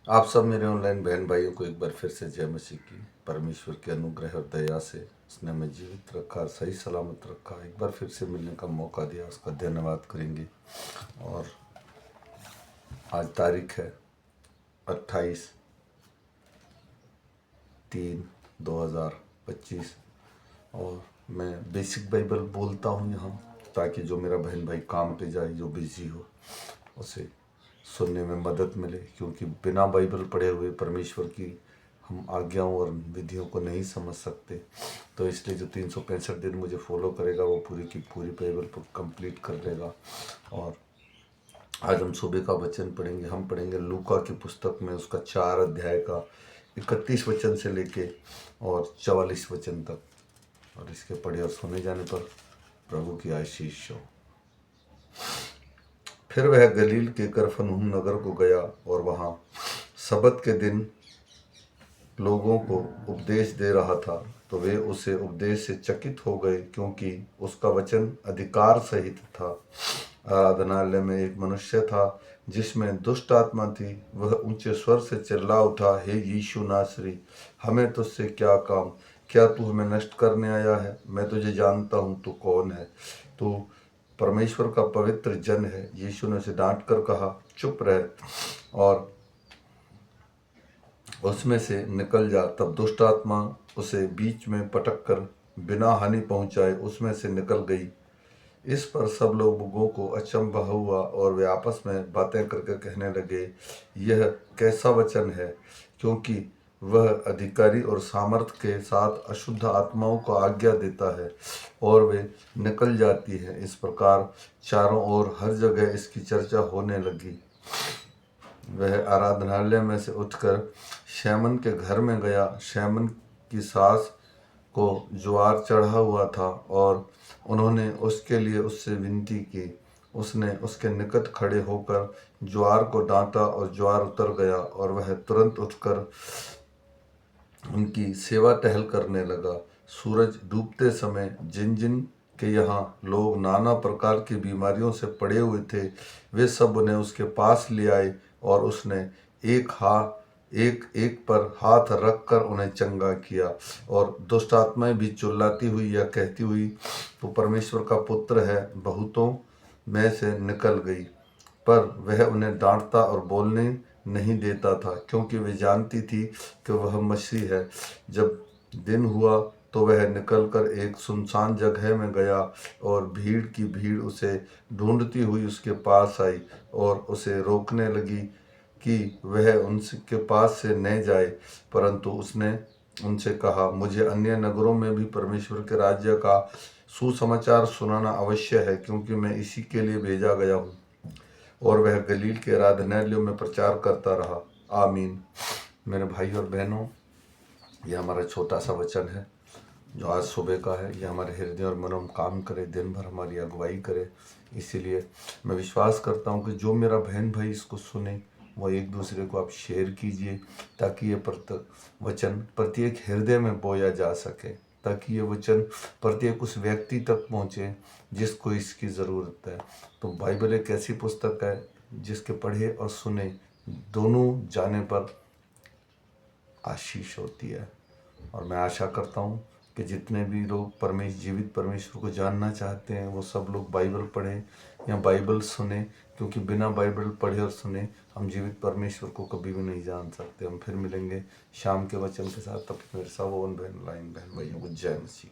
आप सब मेरे ऑनलाइन बहन भाइयों को एक बार फिर से जय मसीह की। परमेश्वर के अनुग्रह और दया से उसने हमें जीवित रखा, सही सलामत रखा, एक बार फिर से मिलने का मौका दिया, उसका धन्यवाद करेंगे। और आज तारीख है 28/3/2025 और मैं बेसिक बाइबल बोलता हूँ यहाँ, ताकि जो मेरा बहन भाई काम पे जाए, जो बिजी हो, उसे सुनने में मदद मिले। क्योंकि बिना बाइबल पढ़े हुए परमेश्वर की हम आज्ञाओं और विधियों को नहीं समझ सकते। तो इसलिए जो 365 दिन मुझे फॉलो करेगा वो पूरी की पूरी बाइबल को कंप्लीट कर लेगा। और आज हम सुबह का वचन पढ़ेंगे। हम पढ़ेंगे लूका की पुस्तक में उसका 4 अध्याय का 31 वचन से लेके और 44 वचन तक। और इसके पढ़े और सुने जाने पर प्रभु की आशीष हो। फिर वह गलील के कफरनहूम नगर को गया और वहाँ सबत के दिन लोगों को उपदेश दे रहा था। तो वे उसे उपदेश से चकित हो गए, क्योंकि उसका वचन अधिकार सहित था। आराधनालय में एक मनुष्य था जिसमें दुष्ट आत्मा थी। वह ऊंचे स्वर से चिल्ला उठा, हे यीशु नासरी, हमें तुझसे क्या काम? क्या तू हमें नष्ट करने आया है? मैं तुझे जानता हूँ, तू कौन है। तू परमेश्वर का पवित्र जन है। यीशु ने उसे डांट कर कहा, चुप रह और उसमें से निकल जा। तब दुष्ट आत्मा उसे बीच में पटक कर बिना हानि पहुंचाए उसमें से निकल गई। इस पर सब लोगों को अचंभा हुआ और वे आपस में बातें करके कहने लगे, यह कैसा वचन है, क्योंकि वह अधिकारी और सामर्थ के साथ अशुद्ध आत्माओं को आज्ञा देता है और वे निकल जाती हैं। इस प्रकार चारों ओर हर जगह इसकी चर्चा होने लगी। वह आराधनालय में से उठकर शैमन के घर में गया। शैमन की सास को ज्वार चढ़ा हुआ था और उन्होंने उसके लिए उससे विनती की। उसने उसके निकट खड़े होकर ज्वार को डांटा और ज्वार उतर गया और वह तुरंत उठकर उनकी सेवा टहल करने लगा। सूरज डूबते समय जिन जिन के यहाँ लोग नाना प्रकार की बीमारियों से पड़े हुए थे, वे सब उन्हें उसके पास ले आए और उसने एक एक पर हाथ रख कर उन्हें चंगा किया। और दुष्ट आत्माएं भी चिल्लाती हुई या कहती हुई, तो परमेश्वर का पुत्र है, बहुतों में से निकल गई। पर वह उन्हें डांटता और बोलने नहीं देता था, क्योंकि वे जानती थी कि वह मसीह है। जब दिन हुआ तो वह निकलकर एक सुनसान जगह में गया और भीड़ की भीड़ उसे ढूंढती हुई उसके पास आई और उसे रोकने लगी कि वह उनके पास से न जाए। परंतु उसने उनसे कहा, मुझे अन्य नगरों में भी परमेश्वर के राज्य का सुसमाचार सुनाना अवश्य है, क्योंकि मैं इसी के लिए भेजा गया हूँ। और वह गलील के आराधनालयों में प्रचार करता रहा। आमीन। मेरे भाई और बहनों, यह हमारा छोटा सा वचन है जो आज सुबह का है। यह हमारे हृदय और मनों में काम करे, दिन भर हमारी अगुवाई करे। इसीलिए मैं विश्वास करता हूँ कि जो मेरा बहन भाई इसको सुने, वो एक दूसरे को आप शेयर कीजिए, ताकि ये वचन प्रत्येक हृदय में बोया जा सके, ताकि ये वचन प्रत्येक उस व्यक्ति तक पहुँचे जिसको इसकी ज़रूरत है। तो बाइबल एक ऐसी पुस्तक है जिसके पढ़े और सुने दोनों जाने पर आशीष होती है। और मैं आशा करता हूँ कि जितने भी लोग जीवित परमेश्वर को जानना चाहते हैं, वो सब लोग बाइबल पढ़ें या बाइबल सुने, क्योंकि बिना बाइबल पढ़े और सुने हम जीवित परमेश्वर को कभी भी नहीं जान सकते। हम फिर मिलेंगे शाम के वचन के साथ। तब मेरे सब बहन भाइयों को जय मसीह।